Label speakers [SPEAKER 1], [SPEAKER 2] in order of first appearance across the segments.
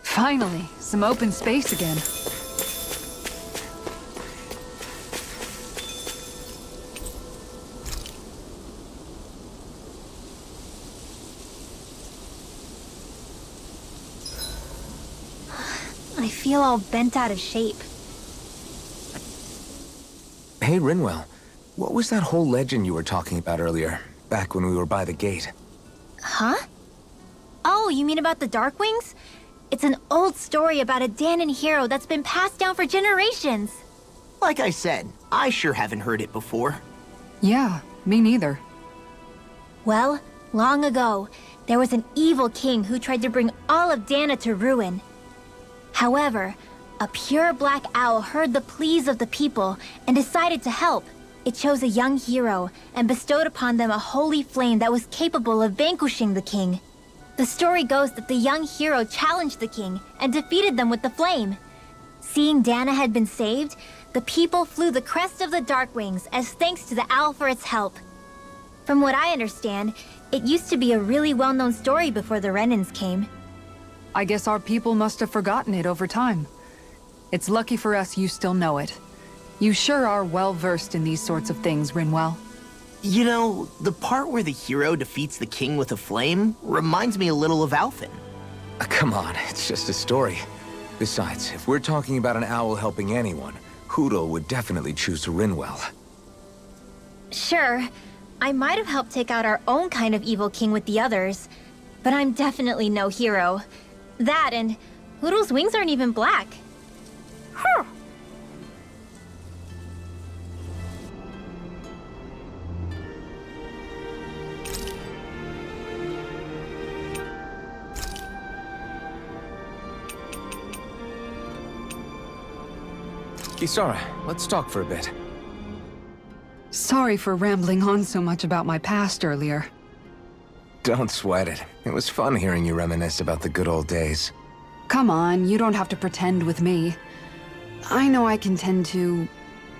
[SPEAKER 1] Finally, some open space again.
[SPEAKER 2] I feel all bent out of shape.
[SPEAKER 3] Hey, Rinwell. What was that whole legend you were talking about earlier, back when we were by the gate?
[SPEAKER 2] Huh? Oh, you mean about the Darkwings? It's an old story about a Dahnan hero that's been passed down for generations.
[SPEAKER 4] Like I said, I sure haven't heard it before.
[SPEAKER 1] Yeah, me neither.
[SPEAKER 2] Well, long ago, there was an evil king who tried to bring all of Dahnan to ruin. However, a pure black owl heard the pleas of the people and decided to help. It chose a young hero and bestowed upon them a holy flame that was capable of vanquishing the king. The story goes that the young hero challenged the king and defeated them with the flame. Seeing Dahnan had been saved, the people flew the crest of the Darkwings as thanks to the owl for its help. From what I understand, it used to be a really well-known story before the Renans came.
[SPEAKER 1] I guess our people must have forgotten it over time. It's lucky for us you still know it. You sure are well-versed in these sorts of things, Rinwell.
[SPEAKER 4] You know, the part where the hero defeats the king with a flame reminds me a little of Alphen.
[SPEAKER 3] Come on, it's just a story. Besides, if we're talking about an owl helping anyone, Hoodle would definitely choose Rinwell.
[SPEAKER 2] Sure, I might have helped take out our own kind of evil king with the others, but I'm definitely no hero. That and Hoodle's wings aren't even black. Huh.
[SPEAKER 3] Kisara, let's talk for a bit.
[SPEAKER 1] Sorry for rambling on so much about my past earlier.
[SPEAKER 3] Don't sweat it. It was fun hearing you reminisce about the good old days.
[SPEAKER 1] Come on, you don't have to pretend with me. I know I can tend to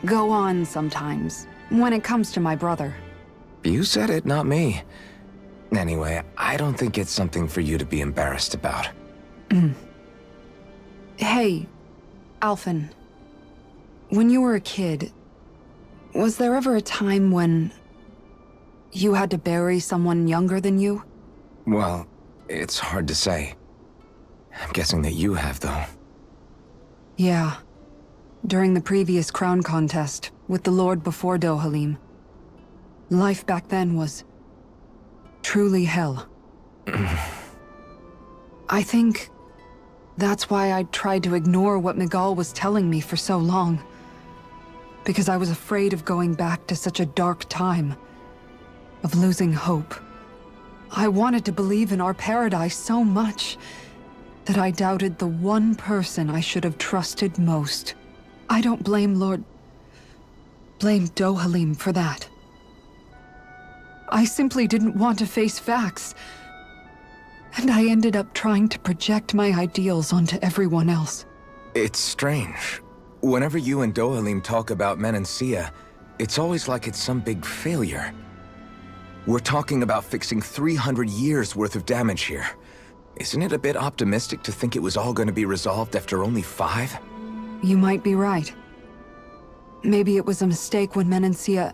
[SPEAKER 1] go on sometimes, when it comes to my brother.
[SPEAKER 3] You said it, not me. Anyway, I don't think it's something for you to be embarrassed about.
[SPEAKER 1] Hey, Alphen. When you were a kid, was there ever a time when you had to bury someone younger than you?
[SPEAKER 3] Well, it's hard to say. I'm guessing that you have, though.
[SPEAKER 1] Yeah. During the previous crown contest, with the Lord before Dohalim. Life back then was truly hell. I think that's why I tried to ignore what Miguel was telling me for so long. Because I was afraid of going back to such a dark time. Of losing hope. I wanted to believe in our paradise so much that I doubted the one person I should have trusted most. I don't blame Dohalim for that. I simply didn't want to face facts. And I ended up trying to project my ideals onto everyone else.
[SPEAKER 3] It's strange. Whenever you and Dohalim talk about Menancia, it's always like it's some big failure. We're talking about fixing 300 years worth of damage here. Isn't it a bit optimistic to think it was all going to be resolved after only 5?
[SPEAKER 1] You might be right. Maybe it was a mistake when Menancia...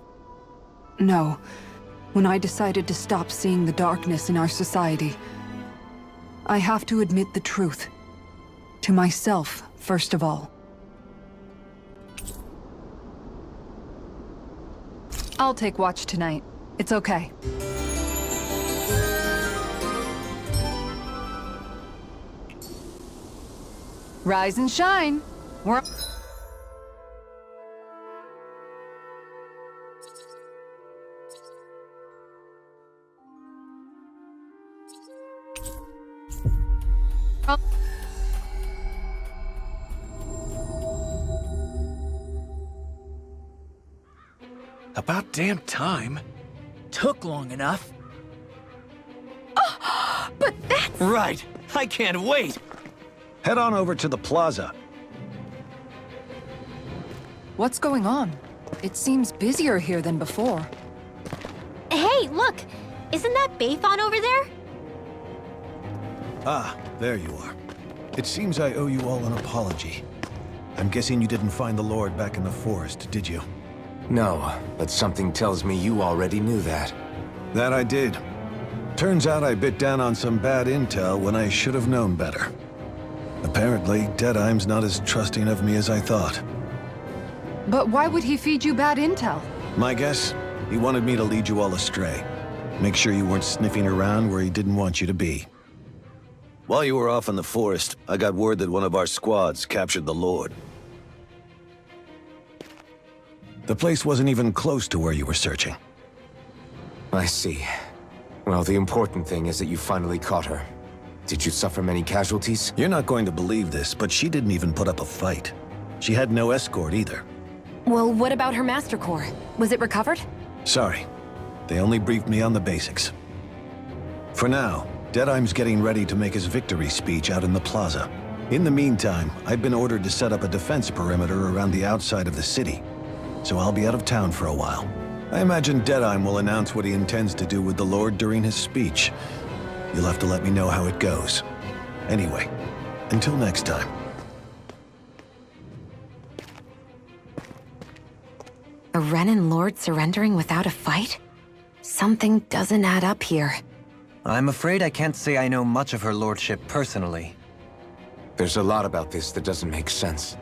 [SPEAKER 1] No, when I decided to stop seeing the darkness in our society. I have to admit the truth. To myself, first of all. I'll take watch tonight. It's okay. Rise and shine.
[SPEAKER 5] About damn time. Took long enough.
[SPEAKER 6] But that's...
[SPEAKER 5] Right. I can't wait.
[SPEAKER 7] Head on over to the plaza.
[SPEAKER 1] What's going on? It seems busier here than before.
[SPEAKER 2] Hey, look! Isn't that Bayfon over there?
[SPEAKER 7] Ah, there you are. It seems I owe you all an apology. I'm guessing you didn't find the Lord back in the forest, did you?
[SPEAKER 3] No, but something tells me you already knew that.
[SPEAKER 7] That I did. Turns out I bit down on some bad intel when I should have known better. Apparently, Deadheim's not as trusting of me as I thought.
[SPEAKER 1] But why would he feed you bad intel?
[SPEAKER 7] My guess? He wanted me to lead you all astray. Make sure you weren't sniffing around where he didn't want you to be. While you were off in the forest, I got word that one of our squads captured the Lord. The place wasn't even close to where you were searching.
[SPEAKER 3] I see. Well, the important thing is that you finally caught her. Did you suffer many casualties?
[SPEAKER 7] You're not going to believe this, but she didn't even put up a fight. She had no escort either.
[SPEAKER 6] Well, what about her master core? Was it recovered?
[SPEAKER 7] Sorry. They only briefed me on the basics. For now, Deadheim's getting ready to make his victory speech out in the plaza. In the meantime, I've been ordered to set up a defense perimeter around the outside of the city, so I'll be out of town for a while. I imagine Deadheim will announce what he intends to do with the Lord during his speech. You'll have to let me know how it goes. Anyway, until next time.
[SPEAKER 6] A Renan lord surrendering without a fight? Something doesn't add up here.
[SPEAKER 8] I'm afraid I can't say I know much of her lordship personally.
[SPEAKER 3] There's a lot about this that doesn't make sense.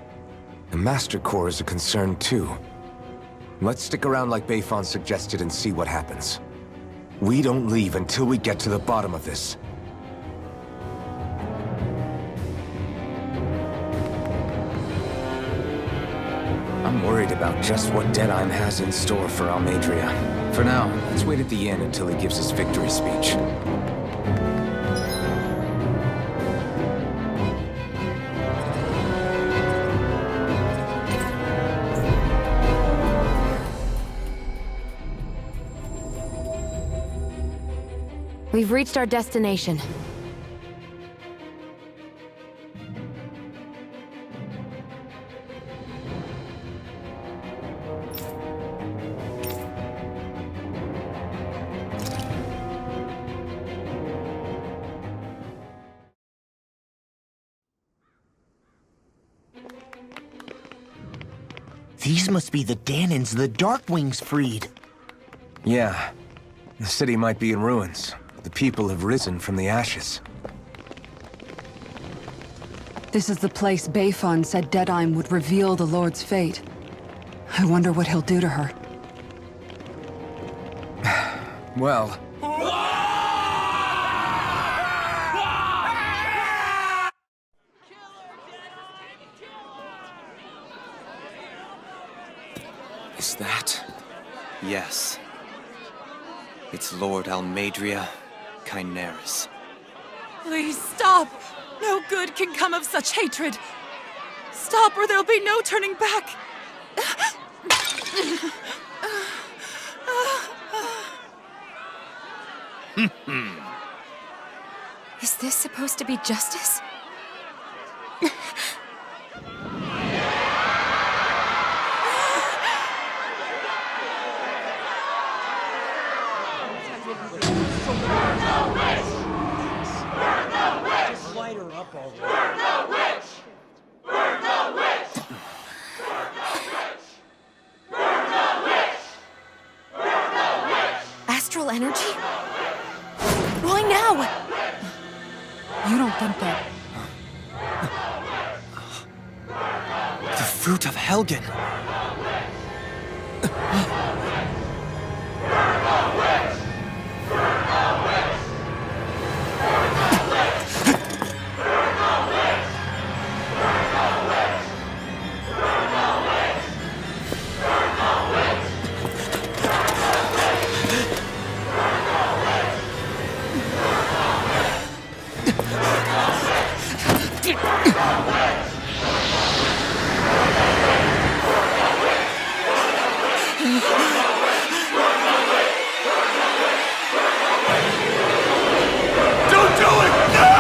[SPEAKER 3] The Master Core is a concern too. Let's stick around like Bayfon suggested and see what happens. We don't leave until we get to the bottom of this. I'm worried about just what Deadheim has in store for Almadria. For now, let's wait at the inn until he gives his victory speech.
[SPEAKER 6] We've reached our destination.
[SPEAKER 4] These must be the Dahnans the Darkwings freed.
[SPEAKER 3] Yeah. The city might be in ruins. The people have risen from the ashes.
[SPEAKER 1] This is the place Bayfon said Deadheim would reveal the Lord's fate. I wonder what he'll do to her.
[SPEAKER 3] Well... Is that...
[SPEAKER 8] Yes. It's Lord Almadria Kynaris.
[SPEAKER 9] Please stop! No good can come of such hatred. Stop or there'll be no turning back.
[SPEAKER 6] Is this supposed to be justice? Astral energy? Why now?
[SPEAKER 1] You don't think that...
[SPEAKER 8] The fruit of Helgen!
[SPEAKER 10] Don't do it! No!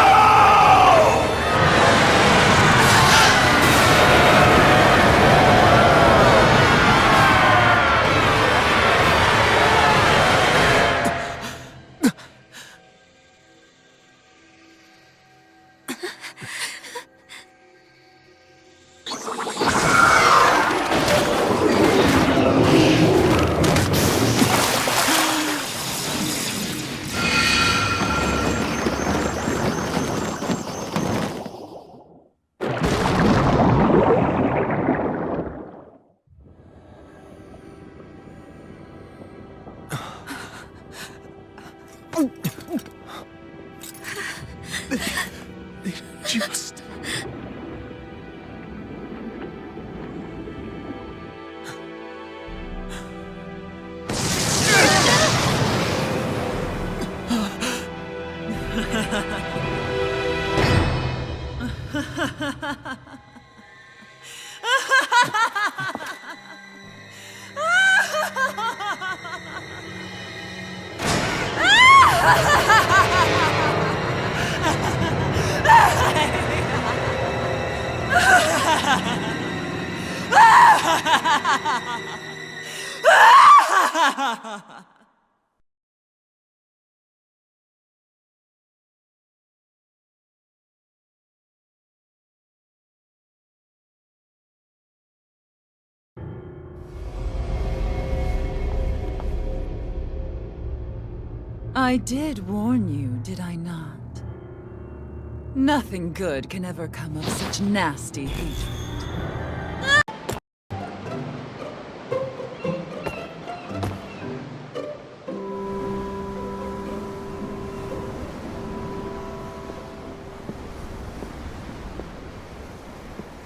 [SPEAKER 10] Just...
[SPEAKER 9] I did warn you, did I not? Nothing good can ever come of such nasty hatred.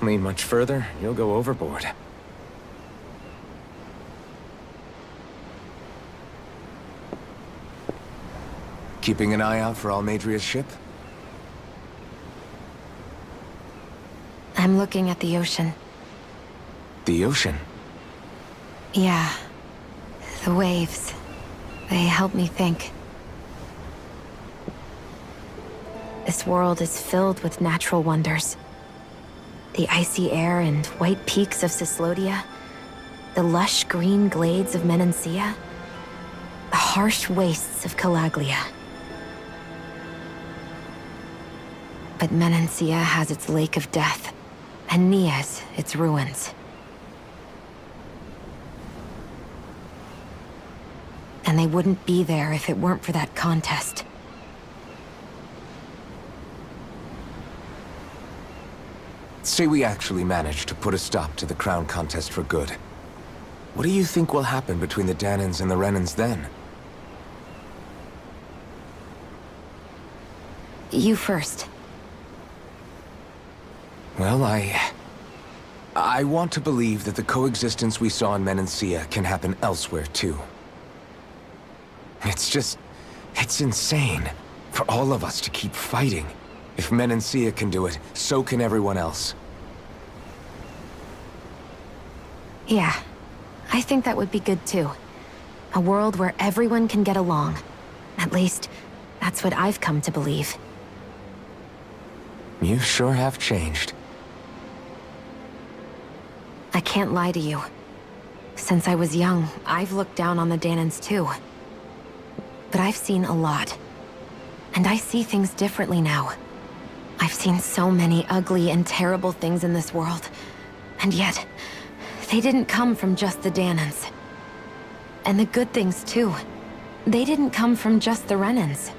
[SPEAKER 3] Lean much further, you'll go overboard. Keeping an eye out for Almadria's ship?
[SPEAKER 6] I'm looking at the ocean.
[SPEAKER 3] The ocean?
[SPEAKER 6] Yeah. The waves. They help me think. This world is filled with natural wonders. The icy air and white peaks of Cislodia. The lush green glades of Menancia. The harsh wastes of Calaglia. But Menancia has its lake of death, and Nias its ruins. And they wouldn't be there if it weren't for that contest.
[SPEAKER 3] Say we actually manage to put a stop to the crown contest for good. What do you think will happen between the Dahnans and the Renans then?
[SPEAKER 6] You first.
[SPEAKER 3] Well, I want to believe that the coexistence we saw in Menancia can happen elsewhere, too. It's insane for all of us to keep fighting. If Menancia can do it, so can everyone else.
[SPEAKER 6] Yeah, I think that would be good too. A world where everyone can get along. At least, that's what I've come to believe.
[SPEAKER 3] You sure have changed.
[SPEAKER 6] I can't lie to you. Since I was young, I've looked down on the Dahnans too. But I've seen a lot. And I see things differently now. I've seen so many ugly and terrible things in this world. And yet, they didn't come from just the Dahnans. And the good things too. They didn't come from just the Renans.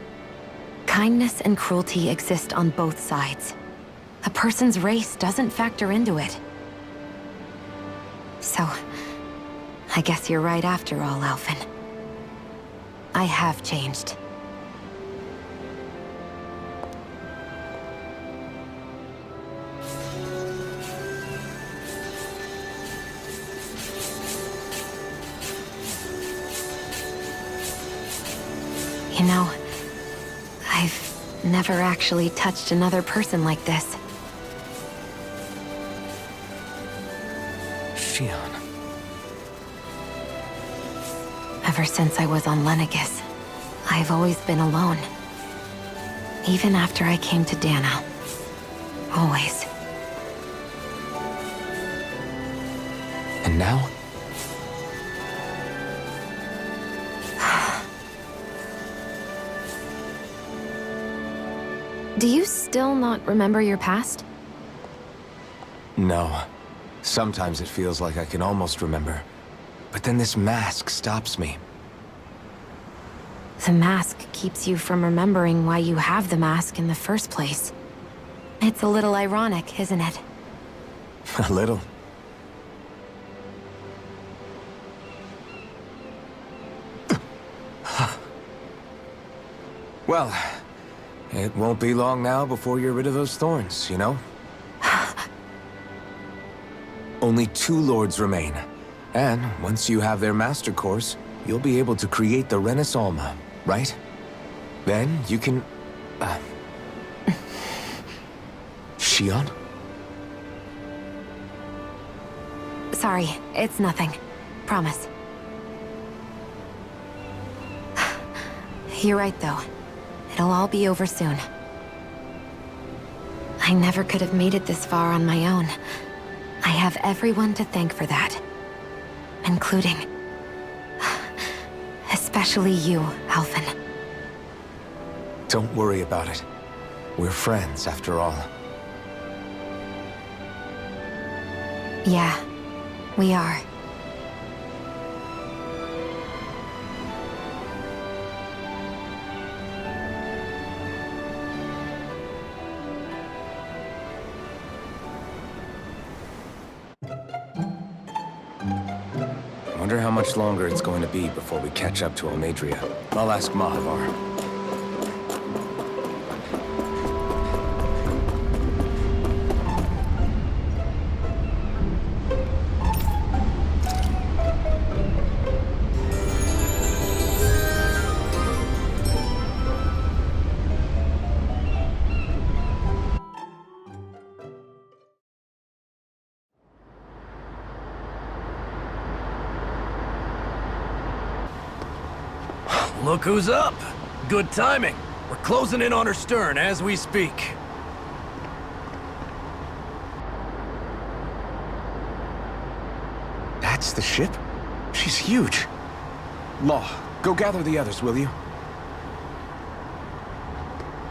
[SPEAKER 6] Kindness and cruelty exist on both sides. A person's race doesn't factor into it. So, I guess you're right after all, Alphen. I have changed. You know, I've never actually touched another person like this.
[SPEAKER 3] Shion.
[SPEAKER 6] Ever since I was on Lenegis, I've always been alone. Even after I came to Dahnan. Always.
[SPEAKER 3] And now?
[SPEAKER 6] Do you still not remember your past?
[SPEAKER 3] No. Sometimes it feels like I can almost remember. But then this mask stops me.
[SPEAKER 6] The mask keeps you from remembering why you have the mask in the first place. It's a little ironic, isn't it?
[SPEAKER 3] A little. Well, it won't be long now before you're rid of those thorns, you know? Only 2 lords remain. And once you have their master course, you'll be able to create the Renaissance, right? Then you can... Shion?
[SPEAKER 6] Sorry, it's nothing. Promise. You're right, though. It'll all be over soon. I never could have made it this far on my own. I have everyone to thank for that. Including... especially you, Alphen.
[SPEAKER 3] Don't worry about it. We're friends, after all.
[SPEAKER 6] Yeah, we are.
[SPEAKER 3] Wonder how much longer it's going to be before we catch up to Almadria. I'll ask Mahavar.
[SPEAKER 5] Look who's up! Good timing. We're closing in on her stern as we speak.
[SPEAKER 3] That's the ship? She's huge. Law, go gather the others, will you?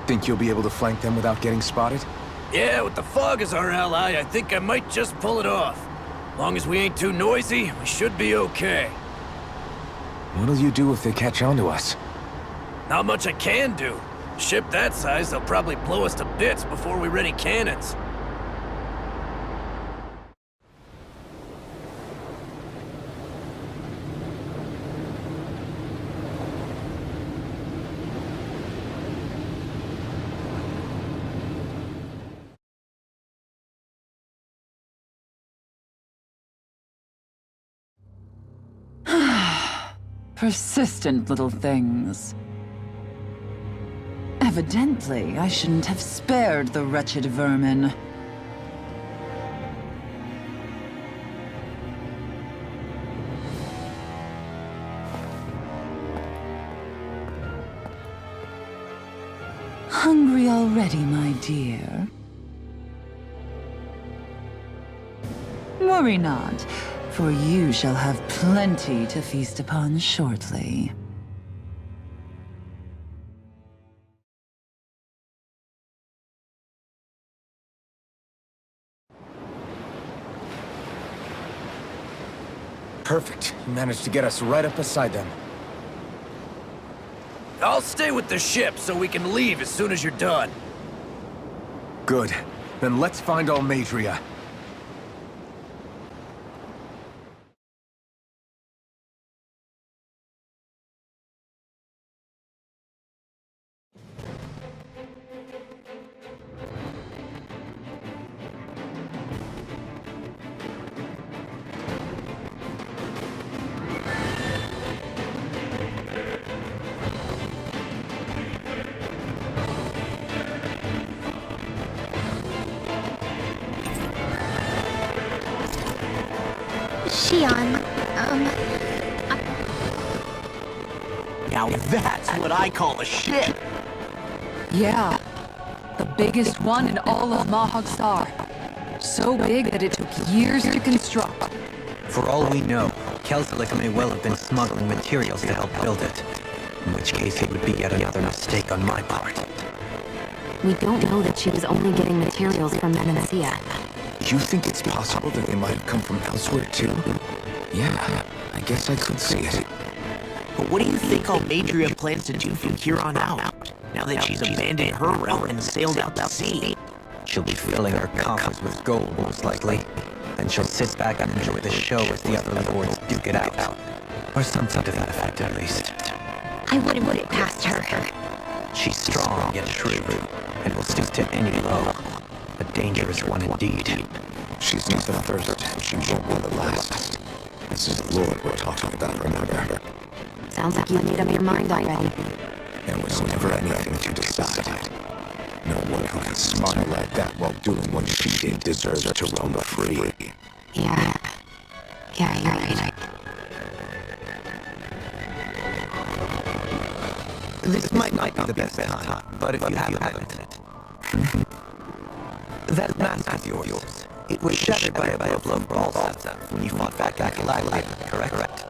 [SPEAKER 3] Think you'll be able to flank them without getting spotted?
[SPEAKER 5] Yeah, with the fog as our ally, I think I might just pull it off. Long as we ain't too noisy, we should be okay.
[SPEAKER 3] What'll you do if they catch on to us?
[SPEAKER 5] Not much I can do. Ship that size, they'll probably blow us to bits before we ready cannons.
[SPEAKER 9] Persistent little things. Evidently, I shouldn't have spared the wretched vermin. Hungry already, my dear? Worry not, for you shall have plenty to feast upon shortly.
[SPEAKER 3] Perfect. You managed to get us right up beside them.
[SPEAKER 5] I'll stay with the ship so we can leave as soon as you're done.
[SPEAKER 3] Good. Then let's find Almadria.
[SPEAKER 2] Xion,
[SPEAKER 4] Now that's what I call a ship.
[SPEAKER 1] Yeah. The biggest one in all of Mahagsar. So big that it took years to construct.
[SPEAKER 8] For all we know, Kelsilik may well have been smuggling materials to help build it. In which case it would be yet another mistake on my part.
[SPEAKER 6] We don't know that she was only getting materials from Menancia.
[SPEAKER 3] You think it's possible that they might have come from elsewhere, too? Yeah, I guess I could see it.
[SPEAKER 4] But what do you think Almadria plans to do from here on out? Now that she's abandoned her realm and sailed out to sea?
[SPEAKER 8] She'll be filling her coffers with gold, most likely. Then she'll sit back and enjoy the show as the other lords duke it out. Or something to that effect, at least.
[SPEAKER 2] I wouldn't put it past her.
[SPEAKER 8] She's strong yet shrewd, and will stoop to any low. A dangerous one indeed.
[SPEAKER 3] She's not the first, she won't be the last. This is the Lord we're talking about, remember?
[SPEAKER 6] Sounds like you made up your mind already.
[SPEAKER 3] There was never anything to decide. No one who can smile like that while doing what she did deserves to roam free.
[SPEAKER 6] Yeah, you're right.
[SPEAKER 8] This might not be the best time, but if you have a minute. That mask of yours, it was shattered by a blow of Balsa when you fought back at Galactic, correct?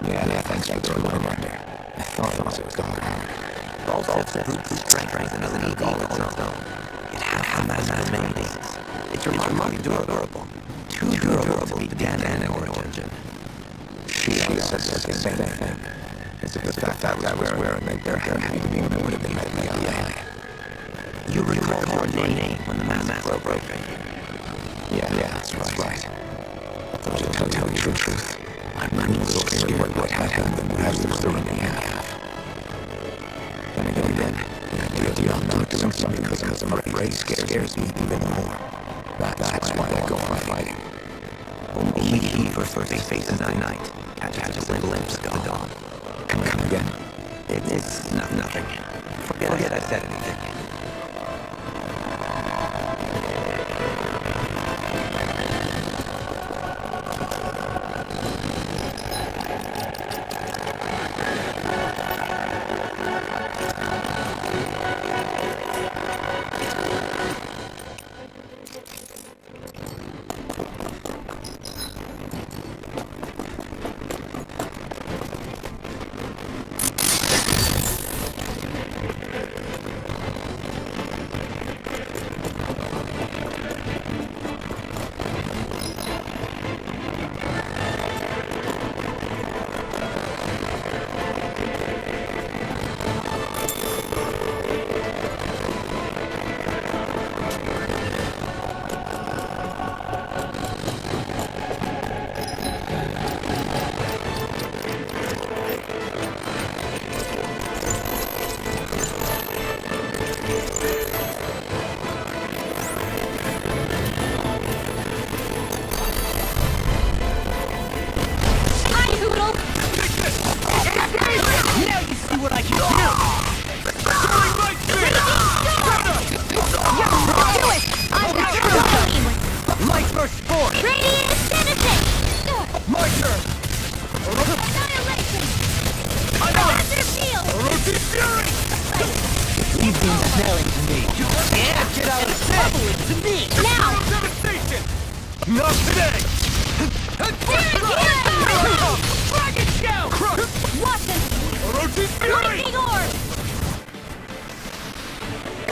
[SPEAKER 3] Yeah, thanks for the reminder. I thought it was gone.
[SPEAKER 8] Balsa's brute strength and an ego all its own. It has the mask remains. It's remarkably durable. Too durable to be Dahnan in origin.
[SPEAKER 3] She said the same thing. As if the fact I was wearing it there had to be what would have been met me eye.
[SPEAKER 8] You recall your name when the mask broke.
[SPEAKER 3] Yeah, that's right. But to tell you the truth, I'm really scared what might happen when we lose the remaining half. Then again, the idea of not doing something because I'm afraid scares me even more. That's why I go on fighting.
[SPEAKER 8] Only he first faces the night, catches a glimpse of the dawn.
[SPEAKER 3] Come again?
[SPEAKER 8] It's nothing. Forget I said anything.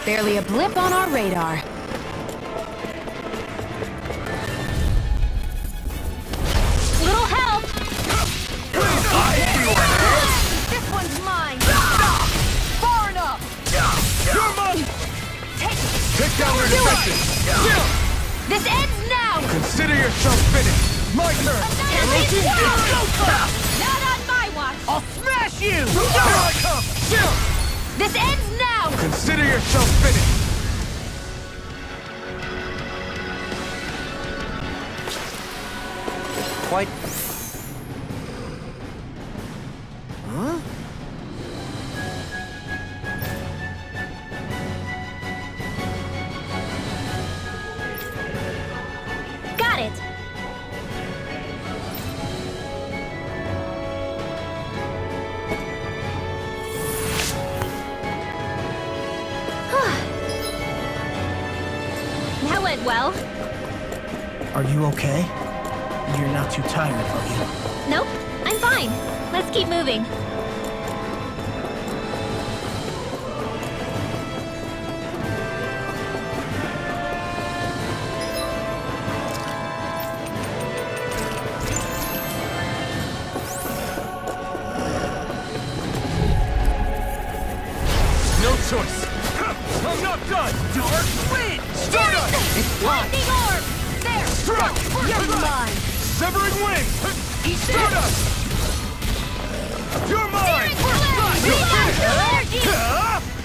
[SPEAKER 6] Barely a blip on our radar.
[SPEAKER 2] Little help! This one's mine! Far enough!
[SPEAKER 10] You're mine! Take down their defenses!
[SPEAKER 2] This ends now!
[SPEAKER 10] Consider yourself finished! My turn!
[SPEAKER 2] Not on my watch!
[SPEAKER 10] I'll smash you! Here I come!
[SPEAKER 2] This ends now!
[SPEAKER 10] Consider yourself finished!
[SPEAKER 8] Quite...
[SPEAKER 10] Huh?
[SPEAKER 2] Got it! went well.
[SPEAKER 4] Are you okay? You're not too tired, are you?
[SPEAKER 2] Nope, I'm fine. Let's keep moving.
[SPEAKER 10] No choice. I'm not done. Dark wind. Stardust. It's
[SPEAKER 2] Lightning orb! There!
[SPEAKER 10] struck.
[SPEAKER 2] You're mine!
[SPEAKER 10] Severing wind. Stardust. You're mine.
[SPEAKER 2] Energy!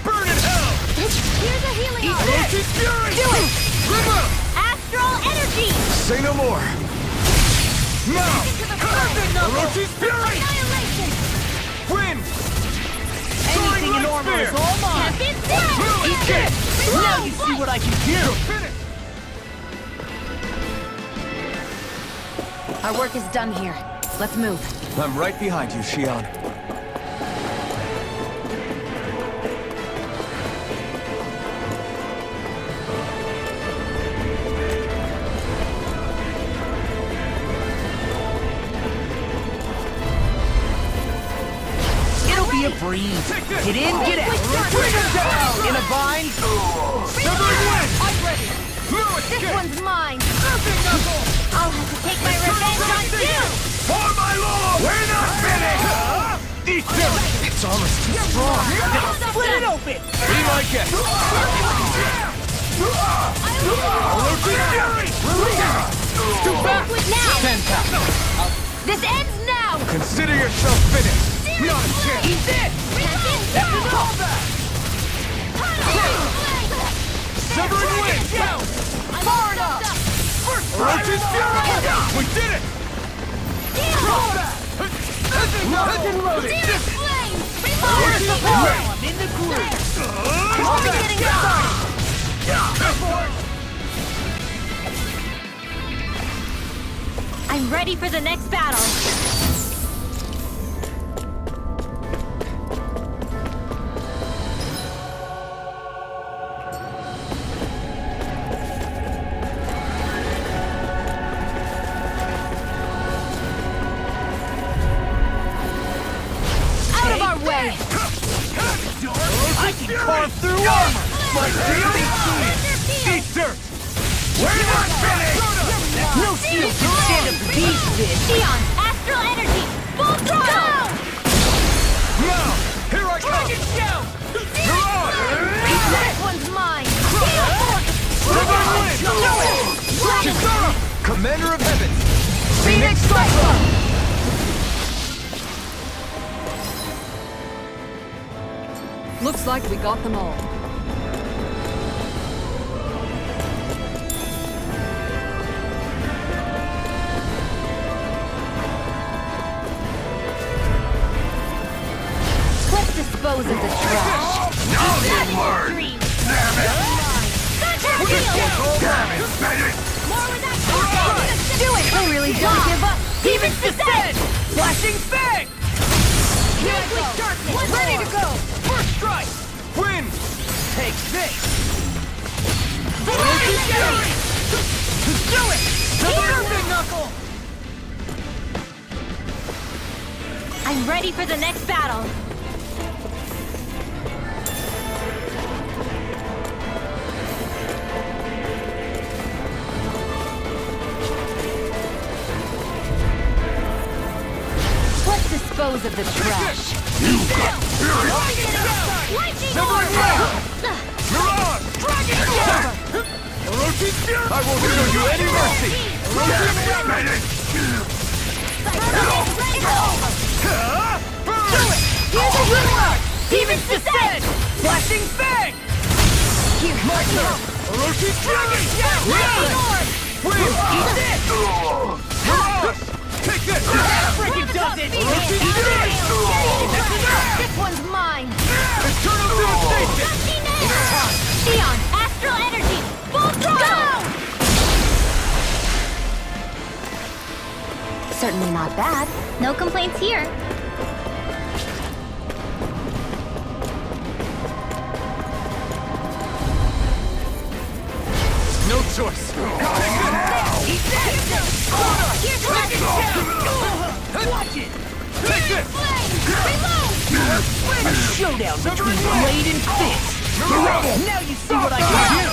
[SPEAKER 10] Burn in hell.
[SPEAKER 2] Here's a healing orb!
[SPEAKER 10] Roach's fury.
[SPEAKER 2] Do it!
[SPEAKER 10] River.
[SPEAKER 2] Astral energy!
[SPEAKER 3] Say no more.
[SPEAKER 10] Now.
[SPEAKER 2] Into the perfect
[SPEAKER 10] Roach's fury.
[SPEAKER 2] annihilation!
[SPEAKER 10] Wind.
[SPEAKER 4] Anything in armor is all mine!
[SPEAKER 2] Have been dead!
[SPEAKER 10] Eat it.
[SPEAKER 4] Now you see what I can do!
[SPEAKER 10] Finish.
[SPEAKER 6] Our work is done here. Let's move.
[SPEAKER 3] I'm right behind you, Xion.
[SPEAKER 4] It'll be a breeze. Get in, get out.
[SPEAKER 10] Bring him down.
[SPEAKER 4] In a bind.
[SPEAKER 10] Severing wind.
[SPEAKER 4] I'm ready.
[SPEAKER 10] No
[SPEAKER 2] This
[SPEAKER 10] escape.
[SPEAKER 2] one's mine!
[SPEAKER 10] Perfect knuckle.
[SPEAKER 2] I'll have to take my revenge on you!
[SPEAKER 10] For my lord. We're not finished. Eat them.
[SPEAKER 3] It's almost too strong.
[SPEAKER 4] Split it open!
[SPEAKER 10] Be my guest. Roach's fury.
[SPEAKER 2] Back with now!
[SPEAKER 10] 10,000.
[SPEAKER 2] This ends now!
[SPEAKER 10] Consider yourself finished. Not a chance.
[SPEAKER 2] He's it!
[SPEAKER 10] Call back. Severing wind.
[SPEAKER 2] Far enough!
[SPEAKER 10] Roach's fury. We did it. Call back. Nothing loaded.
[SPEAKER 2] Reload!
[SPEAKER 4] I'm in the groove!
[SPEAKER 2] Only getting started! I'm ready for the next battle. Out of our way!
[SPEAKER 4] I can carve through armor!
[SPEAKER 10] My daily food. Eat dirt. We're not finished.
[SPEAKER 4] No shield can stand up to these fish!
[SPEAKER 2] Xion, astral energy! Full throttle!
[SPEAKER 10] Now, here I come. You're on.
[SPEAKER 2] This one's mine!
[SPEAKER 10] Severing wind. Kisara. Commander of Heaven.
[SPEAKER 2] Phoenix Cyclone!
[SPEAKER 1] Looks like we got them all.
[SPEAKER 2] Let's dispose of the trash.
[SPEAKER 10] Nothing word.
[SPEAKER 2] Dream.
[SPEAKER 10] Damn it.
[SPEAKER 2] Thunder heal!
[SPEAKER 10] Damn it, Bennett.
[SPEAKER 2] More with that tornado! Do it! I really don't give up! Demon's Descent!
[SPEAKER 10] Flashing fang.
[SPEAKER 2] Here's darkness!
[SPEAKER 10] Ready to go. First strike. Wind. Take this. Roach's fury. Do it. Perfect knuckle.
[SPEAKER 2] I'm ready for the next battle. Let's dispose of the trash. Lightning
[SPEAKER 10] Severing
[SPEAKER 2] orb!
[SPEAKER 10] You're on. Dragon Orb. Roach's fury. I won't show you any mercy. Roach's fury.
[SPEAKER 2] Here's a healing!
[SPEAKER 10] Demon's Descent. Flashing fang. My turn. Roach's fury.
[SPEAKER 2] Lightning orb!
[SPEAKER 10] Wind. Eat this. Take this.
[SPEAKER 4] Freaking does it!
[SPEAKER 10] Roach's fury.
[SPEAKER 2] This one's mine!
[SPEAKER 10] Eternal devastation.
[SPEAKER 2] Xion, astral energy! Full throttle!
[SPEAKER 6] Certainly not bad.
[SPEAKER 2] No complaints here.
[SPEAKER 10] No choice!
[SPEAKER 4] Eat this!
[SPEAKER 2] Here's Dragon
[SPEAKER 4] Watch it!
[SPEAKER 10] Take this!
[SPEAKER 4] A showdown between blade and fist! Now you see what I can do!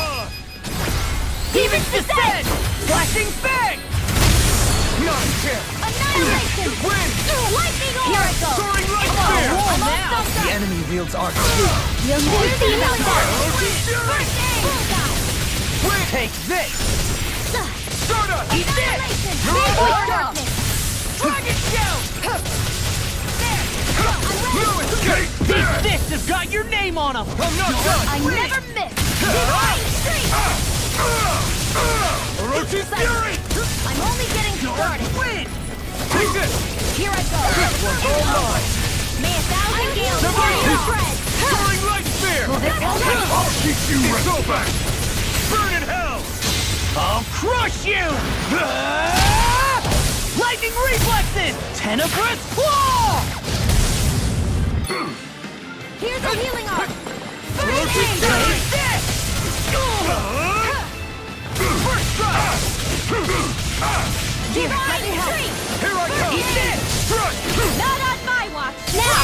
[SPEAKER 4] Demons descend! Flashing fang!
[SPEAKER 10] Not a chance!
[SPEAKER 2] Annihilation!
[SPEAKER 10] Win!
[SPEAKER 2] Lightning orb! Here I go!
[SPEAKER 10] Soaring light
[SPEAKER 4] Come on,
[SPEAKER 10] spear!
[SPEAKER 4] war now!
[SPEAKER 5] The enemy wields our shield.
[SPEAKER 2] You'll never see about that!
[SPEAKER 4] Take this!
[SPEAKER 10] Stardust!
[SPEAKER 4] Eat this!
[SPEAKER 2] Vanquish darkness!
[SPEAKER 4] Dragon shout!
[SPEAKER 10] Escape!
[SPEAKER 4] These fists have got your name on them!
[SPEAKER 10] I'm not done!
[SPEAKER 2] I never miss! Divine Streak!
[SPEAKER 10] Orochi's fury!
[SPEAKER 2] I'm only getting started!
[SPEAKER 4] Win!
[SPEAKER 10] Take this!
[SPEAKER 2] Here I go!
[SPEAKER 10] All mine!
[SPEAKER 2] May 1,000 gales
[SPEAKER 10] Divine
[SPEAKER 2] carry
[SPEAKER 10] hit!
[SPEAKER 2] spread!
[SPEAKER 10] Soaring light spear! I'll keep you ready! Burn in hell!
[SPEAKER 4] I'll crush you! Lightning reflexes! Tenebrous claw!
[SPEAKER 2] Here's a healing arm!
[SPEAKER 10] Orochi's fury!
[SPEAKER 4] First strike!
[SPEAKER 2] Divine Streak!
[SPEAKER 10] Here I come!
[SPEAKER 4] Eat this!
[SPEAKER 10] Strike!
[SPEAKER 2] Not on my watch! Now!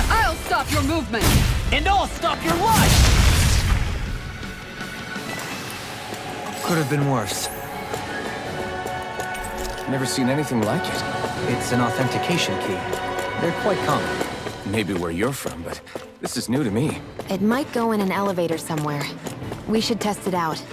[SPEAKER 9] I'll stop your movement!
[SPEAKER 4] And I'll stop your life!
[SPEAKER 5] Could have been worse.
[SPEAKER 3] Never seen anything like it.
[SPEAKER 5] It's an authentication key. They're quite common.
[SPEAKER 3] Maybe where you're from, but this is new to me.
[SPEAKER 6] It might go in an elevator somewhere. We should test it out.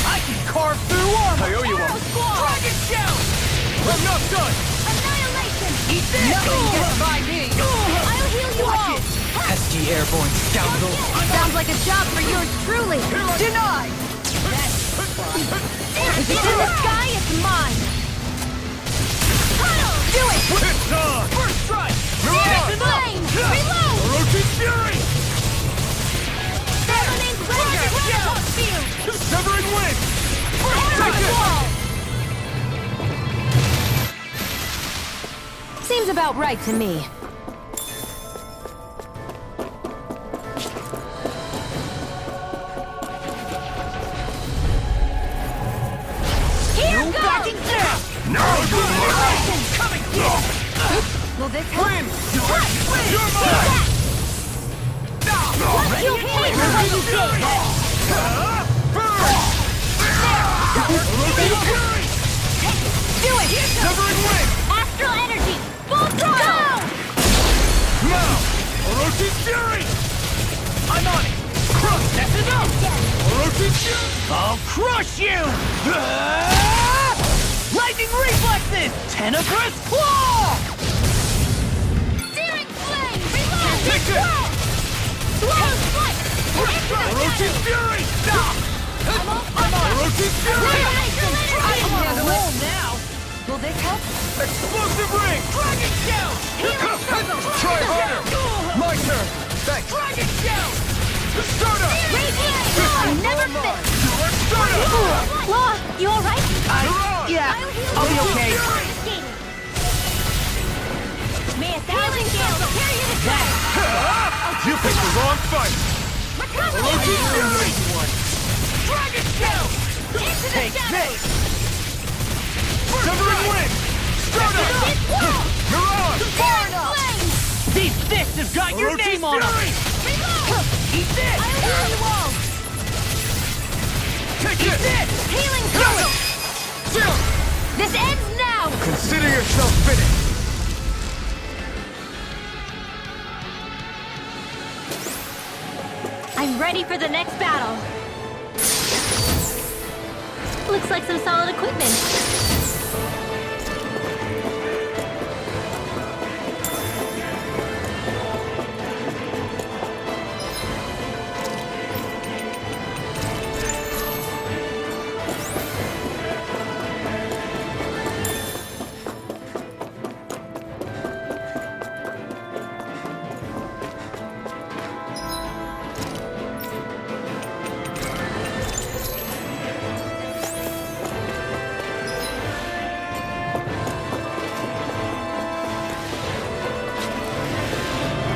[SPEAKER 4] I can carve through armor!
[SPEAKER 10] I owe you one.
[SPEAKER 4] Dragon shout!
[SPEAKER 10] I'm not done!
[SPEAKER 2] Annihilation!
[SPEAKER 4] Eat this!
[SPEAKER 9] Nothing gets by me!
[SPEAKER 2] I'll heal you
[SPEAKER 4] Watch
[SPEAKER 2] all!
[SPEAKER 4] it!
[SPEAKER 5] Pesky airborne scoundrel.
[SPEAKER 2] Sounds like a job for yours truly!
[SPEAKER 9] Denied!
[SPEAKER 2] If it's in the sky, it's mine! Do it!
[SPEAKER 10] It's on!
[SPEAKER 4] First strike!
[SPEAKER 2] Searing flame! Reload!
[SPEAKER 10] Orochi's fury!
[SPEAKER 2] Summoning Dragon Field!
[SPEAKER 10] Severing wind!
[SPEAKER 2] Take it!
[SPEAKER 6] Seems about right to me.
[SPEAKER 2] Here goes!
[SPEAKER 4] Backing down!
[SPEAKER 10] Now you're mine!
[SPEAKER 4] Coming here!
[SPEAKER 2] Will this help?
[SPEAKER 10] Win!
[SPEAKER 2] Win!
[SPEAKER 10] You're mine!
[SPEAKER 2] What you pay for what you did!
[SPEAKER 10] Orochi's fury!
[SPEAKER 2] Do it!
[SPEAKER 10] Severing wind!
[SPEAKER 2] Astral energy! Full throttle!
[SPEAKER 10] Now! Orochi's fury!
[SPEAKER 4] I'm on it! Crush! That's enough!
[SPEAKER 10] Orochi's fury!
[SPEAKER 4] I'll crush you! Lightning reflexes! Tenebrous claw!
[SPEAKER 2] Searing flame! Reload!
[SPEAKER 10] Take it!
[SPEAKER 2] Slow flight!
[SPEAKER 10] Orochi's fury!
[SPEAKER 2] I'm on
[SPEAKER 10] Orochi's fury!
[SPEAKER 2] Annihilation!
[SPEAKER 4] I'm on a roll now!
[SPEAKER 2] Will this help?
[SPEAKER 10] Explosive ring!
[SPEAKER 4] Dragon shout!
[SPEAKER 10] Try harder! My turn! Thanks!
[SPEAKER 4] Dragon shout!
[SPEAKER 10] Stardust!
[SPEAKER 2] Radiant! I never miss!
[SPEAKER 10] Stardust!
[SPEAKER 2] Law, you alright?
[SPEAKER 4] Yeah, I'll be okay.
[SPEAKER 2] May 1,000 gales carry you to death!
[SPEAKER 10] You picked the wrong fight! Orochi's fury!
[SPEAKER 4] Dragon shout!
[SPEAKER 2] Into the
[SPEAKER 4] Take
[SPEAKER 2] shadows!
[SPEAKER 4] this!
[SPEAKER 10] Severing wind! Stardust!
[SPEAKER 2] It's wall!
[SPEAKER 10] Mirage!
[SPEAKER 2] Searing flame!
[SPEAKER 4] These fists have got your
[SPEAKER 10] Orochi's
[SPEAKER 4] name on them!
[SPEAKER 10] fury!
[SPEAKER 4] Eat this!
[SPEAKER 2] I'll heal you all!
[SPEAKER 10] Take
[SPEAKER 4] Eat
[SPEAKER 10] it!
[SPEAKER 4] this!
[SPEAKER 2] Healing fluid! This ends now!
[SPEAKER 10] Consider yourself finished!
[SPEAKER 2] I'm ready for the next battle. Looks like some solid equipment.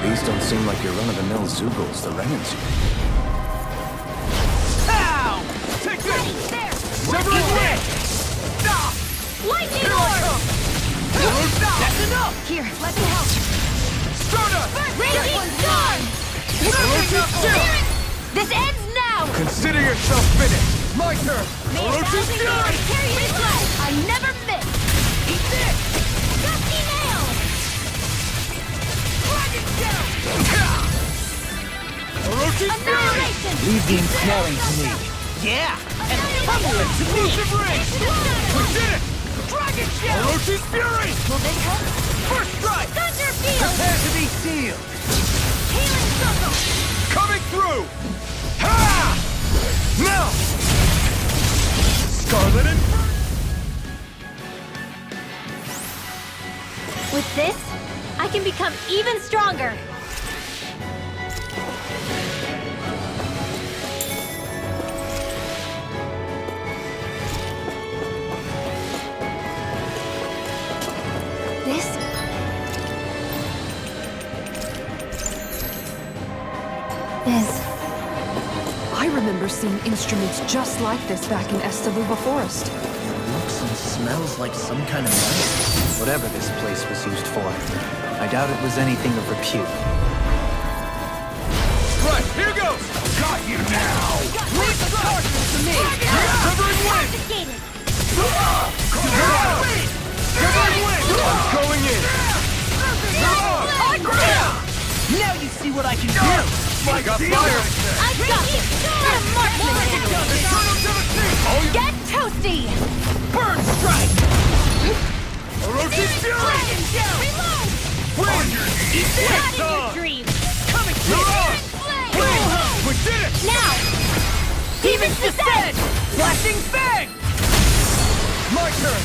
[SPEAKER 3] These don't seem like your run-of-the-mill Zoogles the Renans use.
[SPEAKER 10] Ow! Take this!
[SPEAKER 2] There!
[SPEAKER 10] Severing Wind! Stop!
[SPEAKER 2] Lightning
[SPEAKER 10] Here I
[SPEAKER 2] orb!
[SPEAKER 10] come! Stop!
[SPEAKER 4] That's enough!
[SPEAKER 2] Here, let me help.
[SPEAKER 10] Stardust!
[SPEAKER 2] Raging Storm!
[SPEAKER 10] Orochi's Fury!
[SPEAKER 2] This ends now!
[SPEAKER 10] Consider yourself finished! My turn!
[SPEAKER 2] May a
[SPEAKER 10] Orochi's
[SPEAKER 2] thousand
[SPEAKER 10] Fury!
[SPEAKER 2] nails carry his life! I never miss!
[SPEAKER 4] Eat this!
[SPEAKER 2] Gusty nail!
[SPEAKER 10] Dragon Shell! Orochi's Fury!
[SPEAKER 2] Annihilation!
[SPEAKER 5] Leave the ensnaring to me.
[SPEAKER 4] Yeah! And pummel it to me!
[SPEAKER 10] Explosive Ring! We did it!
[SPEAKER 4] Dragon Shell!
[SPEAKER 10] Orochi's Fury!
[SPEAKER 2] Will this help?
[SPEAKER 10] First strike!
[SPEAKER 2] Thunder Field!
[SPEAKER 4] Prepare to be sealed!
[SPEAKER 2] Healing Circle!
[SPEAKER 10] Coming through! Ha! Now! Scarlet and...
[SPEAKER 2] With this, I can become even stronger! This is...
[SPEAKER 1] I remember seeing instruments just like this back in Estaluva Forest.
[SPEAKER 5] It looks and smells like some kind of medicine. Whatever this place was used for. I doubt it was anything of repute.
[SPEAKER 10] Right, here goes! Got you now!
[SPEAKER 4] Leave the torches to me!
[SPEAKER 10] Severing Wind!
[SPEAKER 2] confiscated!
[SPEAKER 10] Severing Wind! I'm going in!
[SPEAKER 4] Now you see what I can do!
[SPEAKER 10] I got fire!
[SPEAKER 2] I got it! Get a marksman!
[SPEAKER 10] Eternal devastation!
[SPEAKER 2] Get toasty!
[SPEAKER 10] Burn strike! Orochi's Fury!
[SPEAKER 2] Reload!
[SPEAKER 10] Wind!
[SPEAKER 2] Not in your dreams!
[SPEAKER 4] Coming to
[SPEAKER 10] You're
[SPEAKER 4] you!
[SPEAKER 10] on! Wind! We did it!
[SPEAKER 2] Now!
[SPEAKER 4] Demons descend! Flashing Fang!
[SPEAKER 10] My turn!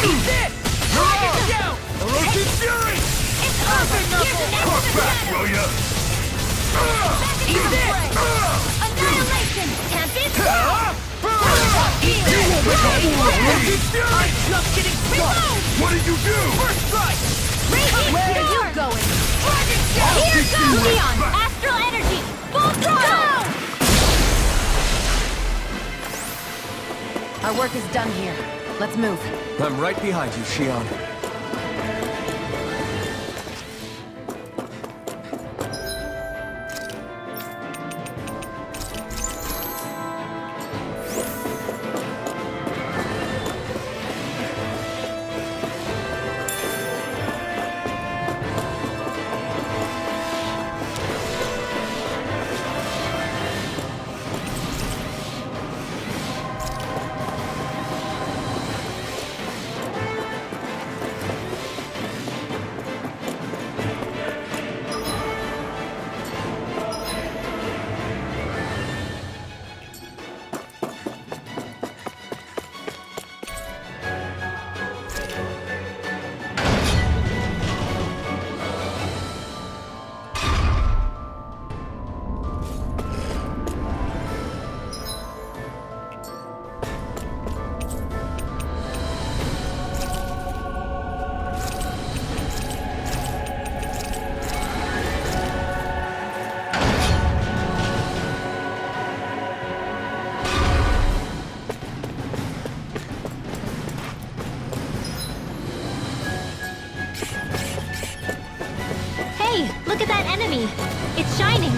[SPEAKER 4] Eat this!
[SPEAKER 10] Dragon Shell! Orochi's Fury!
[SPEAKER 2] It's over! Here's an
[SPEAKER 10] Cross
[SPEAKER 2] extra
[SPEAKER 10] back,
[SPEAKER 2] chance!
[SPEAKER 10] will ya?
[SPEAKER 2] Eat this! Annihilation! Tempest!
[SPEAKER 10] Orochi's Fury!
[SPEAKER 4] Just getting started!
[SPEAKER 10] What did you do?
[SPEAKER 4] First strike!
[SPEAKER 2] Where are you going? Here goes! Neon! Astral energy! Full throttle!
[SPEAKER 6] Our work is done here. Let's move.
[SPEAKER 3] I'm right behind you, Shion.
[SPEAKER 2] Hey, look at that enemy! It's shining!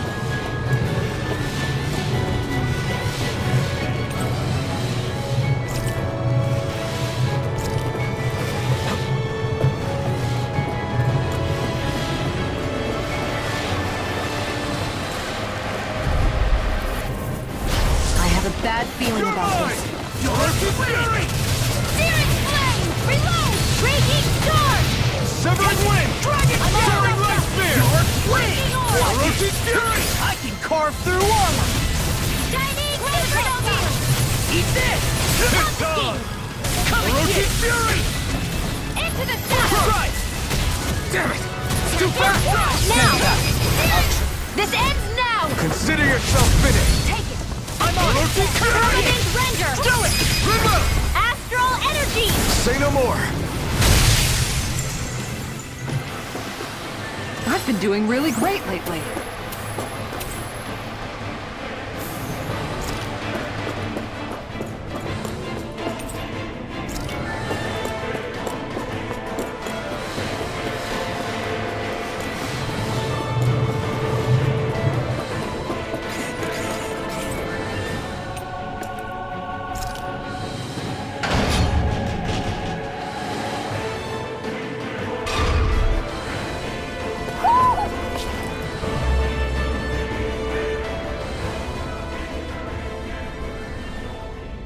[SPEAKER 6] bad feeling about this.
[SPEAKER 2] Searing flame! Reload! Raging storm!
[SPEAKER 10] Severing wind! Dragon! Soaring light spear!
[SPEAKER 2] Lightning orb!
[SPEAKER 10] Orochi's fury!
[SPEAKER 4] I can carve through armor!
[SPEAKER 2] Shining supernova!
[SPEAKER 4] Eat this!
[SPEAKER 10] It's on! Orochi's fury!
[SPEAKER 2] Into the south!
[SPEAKER 10] Right! Damn it! Too fast!
[SPEAKER 2] Now! This ends now!
[SPEAKER 3] Consider yourself finished!
[SPEAKER 2] Take it!
[SPEAKER 10] I'm on! Orochi's fury!
[SPEAKER 2] Permanent render!
[SPEAKER 10] Do it! Remote!
[SPEAKER 2] Astral energy!
[SPEAKER 3] Say no more!
[SPEAKER 1] I've been doing really great lately.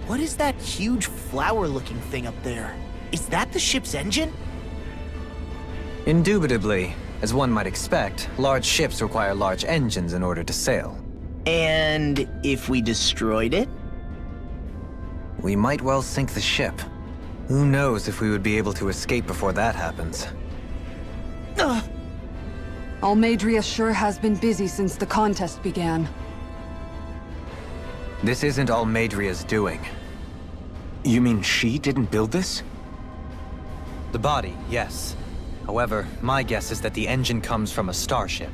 [SPEAKER 4] What is that huge flower-looking thing up there? Is that the ship's engine?
[SPEAKER 5] Indubitably. As one might expect, large ships require large engines in order to sail.
[SPEAKER 4] And if we destroyed it?
[SPEAKER 5] We might well sink the ship. Who knows if we would be able to escape before that happens.
[SPEAKER 1] Almadria sure has been busy since the contest began.
[SPEAKER 5] This isn't Almadria's doing.
[SPEAKER 3] You mean she didn't build this?
[SPEAKER 5] The body, yes. However, my guess is that the engine comes from a starship.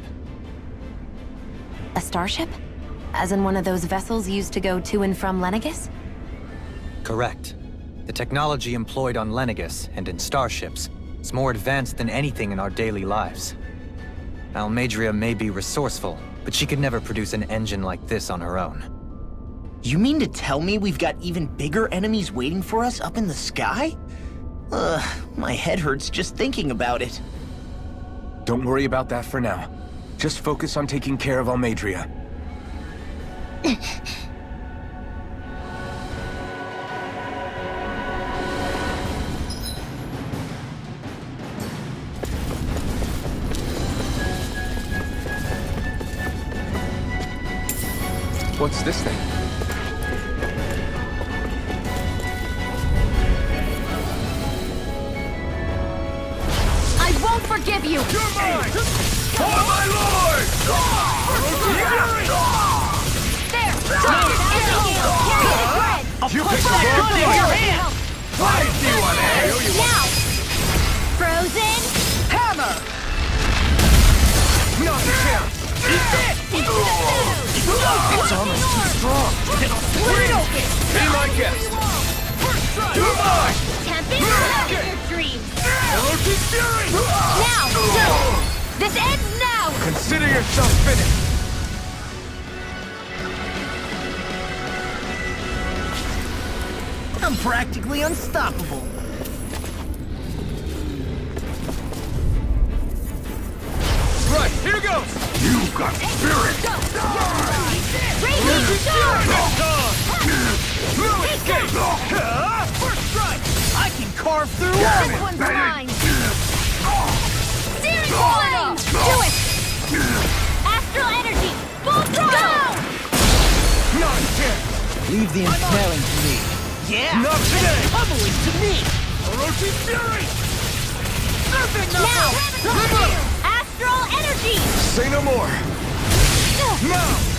[SPEAKER 6] A starship? As in one of those vessels used to go to and from Lenegis?
[SPEAKER 5] Correct. The technology employed on Lenegis and in starships is more advanced than anything in our daily lives. Almadria may be resourceful, but she could never produce an engine like this on her own.
[SPEAKER 4] You mean to tell me we've got even bigger enemies waiting for us up in the sky? My head hurts just thinking about it.
[SPEAKER 3] Don't worry about that for now. Just focus on taking care of Almadria. What's this thing?
[SPEAKER 2] I won't forgive you!
[SPEAKER 10] You're mine! For my lord!
[SPEAKER 2] There!
[SPEAKER 10] You picked the wrong
[SPEAKER 4] in your hand!
[SPEAKER 10] I see one, eh?
[SPEAKER 2] Now! Frozen!
[SPEAKER 4] Hammer!
[SPEAKER 10] Not a chance!
[SPEAKER 4] Its armor's too strong. It'll split open!
[SPEAKER 10] Be my guest! You're mine!
[SPEAKER 2] Tempest out your dreams!
[SPEAKER 10] Orochi's fury!
[SPEAKER 2] Now! Go! This ends now!
[SPEAKER 3] Consider yourself finished!
[SPEAKER 4] I'm practically unstoppable.
[SPEAKER 10] Right, here goes! You got spirit!
[SPEAKER 2] Raging storm!
[SPEAKER 10] No escape!
[SPEAKER 4] First strike! I can carve through
[SPEAKER 2] This one's mine! Searing flame! Do it! Astral energy! Full throttle!
[SPEAKER 10] Not a chance!
[SPEAKER 5] Leave the impaling to me.
[SPEAKER 4] Yeah!
[SPEAKER 10] Not today!
[SPEAKER 4] Pummeling to me!
[SPEAKER 10] Orochi's fury!
[SPEAKER 2] Now! Astral energy!
[SPEAKER 3] Say no more!
[SPEAKER 10] Now!